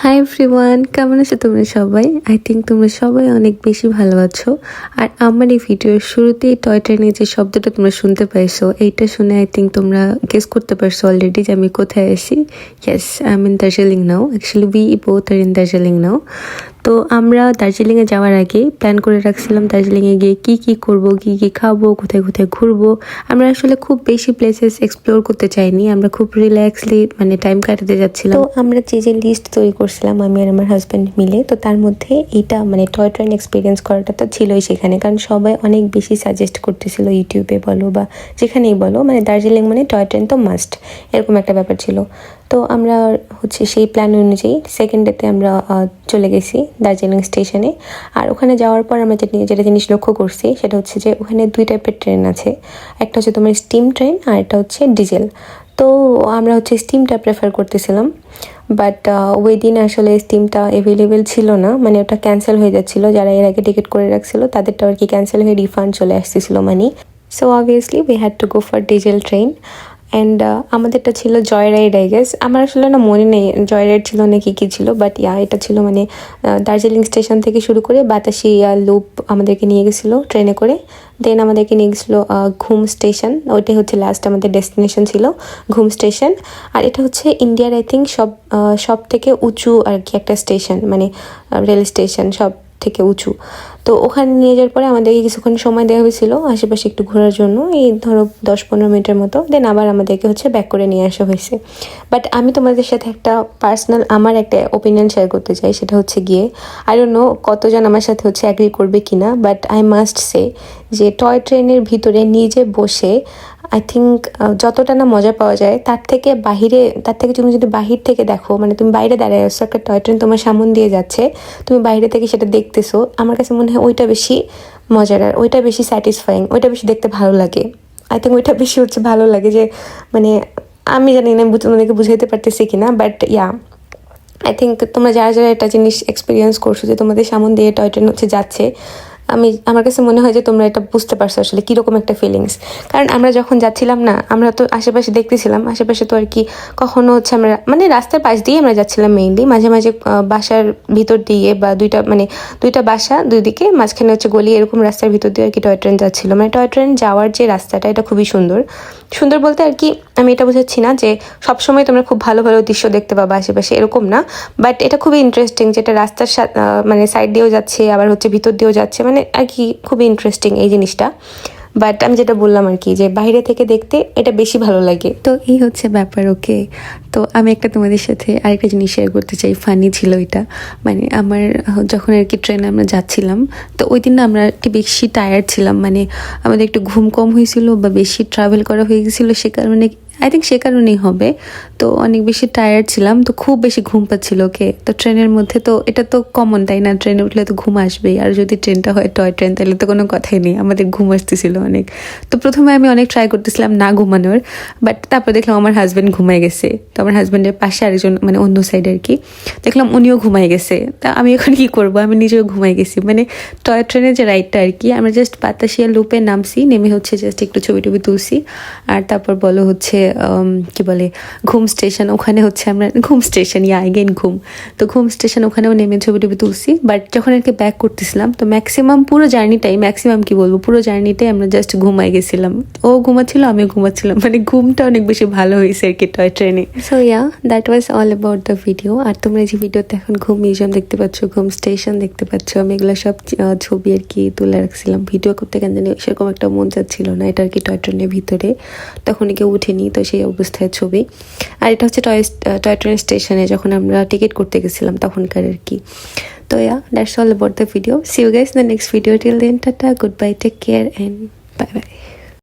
Hi everyone, কেমন আছো তোমরা সবাই? আই থিঙ্ক তোমরা সবাই অনেক বেশি ভালো আছো। আর আমার এই ভিডিওর শুরুতেই টয় ট্রেনের যে শব্দটা তোমরা শুনতে পাইছো, এইটা শুনে আই থিঙ্ক তোমরা গেস করতে পারছো অলরেডি যে আমি কোথায় আছি। Yes, I am in Darjeeling now. Actually we both are in Darjeeling now. তো আমরা দার্জিলিংয়ে যাওয়ার আগে প্ল্যান করে রাখছিলাম দার্জিলিংয়ে গিয়ে কী করব, কী খাবো, কোথায় ঘুরবো। আমরা আসলে খুব বেশি প্লেসেস এক্সপ্লোর করতে চাইনি, আমরা খুব রিল্যাক্সলি টাইম কাটাতে যাচ্ছিলাম। তো আমরা যে লিস্ট তৈরি করছিলাম আমি আর আমার হাজব্যান্ড মিলে, তো তার মধ্যে এইটা টয় ট্রেন এক্সপিরিয়েন্স করাটা তো ছিলই সেখানে, কারণ সবাই অনেক বেশি সাজেস্ট করতেছিল ইউটিউবে বলো বা যেখানেই বলো, দার্জিলিং টয় ট্রেন তো মাস্ট, এরকম একটা ব্যাপার ছিল। তো আমরা সেই প্ল্যান অনুযায়ী সেকেন্ড ডেতে আমরা চলে গেছি দার্জিলিং স্টেশনে। আর ওখানে যাওয়ার পর আমরা যেটা জিনিস লক্ষ্য করছি সেটা হচ্ছে যে ওখানে দুই টাইপের ট্রেন আছে। একটা হচ্ছে তোমার স্টিম ট্রেন আর একটা হচ্ছে ডিজেল। তো আমরা স্টিমটা প্রেফার করতেছিলাম, বাট ওই দিন আসলে স্টিমটা অ্যাভেলেবেল ছিল না, ওটা ক্যান্সেল হয়ে যাচ্ছিলো। যারা এর আগে টিকিট করে রাখছিল তাদেরটা আর কি ক্যান্সেল হয়ে রিফান্ড চলে আসতেছিল money. So obviously we had to go for diesel train. And আমাদেরটা ছিল জয় রাইড, আই গেস। আমার আসলে মনে নেই জয় রাইড ছিল না কী ছিল, বাট এটা ছিল দার্জিলিং স্টেশন থেকে শুরু করে বাতাসি লুপ আমাদেরকে নিয়ে গেছিলো ট্রেনে করে। দেন আমাদেরকে নিয়ে গেছিলো ঘুম স্টেশন, ওইটাই হচ্ছে লাস্ট আমাদের ডেস্টিনেশন ছিল, ঘুম স্টেশন। আর এটা হচ্ছে ইন্ডিয়ার আই থিঙ্ক সব থেকে উঁচু আর কি একটা স্টেশন, রেল স্টেশন সব থেকে উঁচু। তো ওখানে নিয়ে যাওয়ার পরে আমাদেরকে কিছুক্ষণ সময় দেওয়া হয়েছিল আশেপাশে একটু ঘোরার জন্য, এই ধরো 10-15 মিনিটের মতো। দেন আবার আমাদেরকে ব্যাক করে নিয়ে আসা হয়েছে। বাট আমি তোমাদের সাথে একটা পার্সোনাল আমার একটা ওপিনিয়ন শেয়ার করতে চাই, সেটা হচ্ছে গিয়ে আই ডোন্ট নো কতজন আমার সাথে অ্যাগ্রি করবে কিনা, বাট আই মাস্ট সে যে টয় ট্রেনের ভিতরে নিজে বসে আই থিঙ্ক যতটা না মজা পাওয়া যায় তার থেকে তুমি যদি বাহির থেকে দেখো, তুমি বাইরে দাঁড়ায় আসছো, একটা টয় ট্রেন তোমার সামন দিয়ে যাচ্ছে, তুমি বাইরে থেকে সেটা দেখতেছো, আমার কাছে মনে হয় ওইটা বেশি মজার, আর ওইটা বেশি স্যাটিসফাইং, ওইটা বেশি দেখতে ভালো লাগে। আই থিঙ্ক ওইটা বেশি ভালো লাগে যে আমি জানি না তোমাদেরকে বুঝাইতে পারতেছি কিনা, বাট আই থিঙ্ক তোমরা যারা এটা জিনিস এক্সপিরিয়েন্স করছো যে তোমাদের সামন দিয়ে টয় ট্রেন যাচ্ছে, আমার কাছে মনে হয় যে তোমরা এটা বুঝতে পারছো আসলে কীরকম একটা ফিলিংস। কারণ আমরা যখন যাচ্ছিলাম না, আমরা তো আশেপাশে দেখতেছিলাম, আশেপাশে তো আর কি কখনো আমরা রাস্তার পাশ দিয়ে আমরা যাচ্ছিলাম মেইনলি, মাঝে মাঝে বাসার ভিতর দিয়ে বা দুইটা বাসা দুই দিকে মাঝখানে গলি, এরকম রাস্তার ভিতর দিয়ে আর কি টয় ট্রেন যাচ্ছিলো। টয় ট্রেন যাওয়ার যে রাস্তাটা এটা খুবই সুন্দর বলতে আর কি আমি এটা বোঝাচ্ছি না যে সবসময় তোমরা খুব ভালো ভালো দৃশ্য দেখতে পাবা আশেপাশে, এরকম না। বাট এটা খুবই ইন্টারেস্টিং যেটা রাস্তার সাইড দিয়েও যাচ্ছে, আবার ভিতর দিয়েও যাচ্ছে, আর কি খুবই ইন্টারেস্টিং এই জিনিসটা। বাট আমি যেটা বললাম আর কি যে বাইরে থেকে দেখতে এটা বেশি ভালো লাগে। তো এই হচ্ছে ব্যাপার। ওকে, তো আমি তোমাদের সাথে আরেকটা জিনিস শেয়ার করতে চাই, ফানি ছিল এটা। আমার যখন আর কি ট্রেনে আমরা যাচ্ছিলাম, তো ওই দিন না আমরা একটু বেশি টায়ার্ড ছিলাম, আমাদের একটু ঘুম কম হয়েছিল বা বেশি ট্রাভেল করা হয়ে গেছিলো, সে কারণে আই থিঙ্ক সে কারণেই হবে। তো অনেক বেশি টায়ার্ড ছিলাম, তো খুব বেশি ঘুম পাচ্ছিল। ওকে, তো ট্রেনের মধ্যে তো এটা তো কমন, তাই না? ট্রেনে উঠলে তো ঘুম আসবেই, আর যদি ট্রেনটা হয় টয় ট্রেন তাহলে তো কোনো কথাই নেই, আমাদের ঘুম আসতেছিল অনেক। তো প্রথমে আমি অনেক ট্রাই করতেছিলাম না ঘুমানোর, বাট তারপর দেখলাম আমার হাজব্যান্ড ঘুমাই গেছে। তো আমার হাজব্যান্ডের পাশে আরেকজন অন্য সাইডে আর কি দেখলাম উনিও ঘুমাই গেছে। তা আমি এখন কি করবো, আমি নিজেও ঘুমাই গেছি। টয় ট্রেনের যে রাইডটা আর কি, আমরা জাস্ট বাতাসিয়া লুপে নামছি, নেমে জাস্ট একটু ছবি টবি তুলছি। আর তারপর বলো কি বলে ঘুম স্টেশন, ওখানে আমরা ঘুম স্টেশন ঘুম, তো ঘুম স্টেশন ওখানেও নেমে ছবি টবি তুলছি। বাট যখন আর কি ব্যাক করতেছিলাম, তো পুরো জার্নিটাই আমরা জাস্ট ঘুমাই গেছিলাম। ও ঘুমাচ্ছিল, আমিও ঘুমাচ্ছিলাম, ঘুমটা অনেক বেশি ভালো হয়েছে আর কি টয় ট্রেনে। So that was all about the video. আর তোমরা যে ভিডিওতে এখন ঘুম মিউজিয়াম দেখতে পাচ্ছ, ঘুম স্টেশন দেখতে পাচ্ছ, আমি এগুলো সব ছবি আর কি তুলে রাখছিলাম। ভিডিও করতে কেন জানি সেরকম একটা মন চাচ্ছিল না, এটা আর কি টয় ট্রেনের ভিতরে, তখন কেউ উঠেনি, তো সেই অবস্থায় ছবি। আর এটা হচ্ছে টয় ট্রেন স্টেশনে যখন আমরা টিকিট করতে গেছিলাম তখনকার আর কি। তো that's all about the video. See you guys in the next video. Till then tata, good bye, take care and bye by.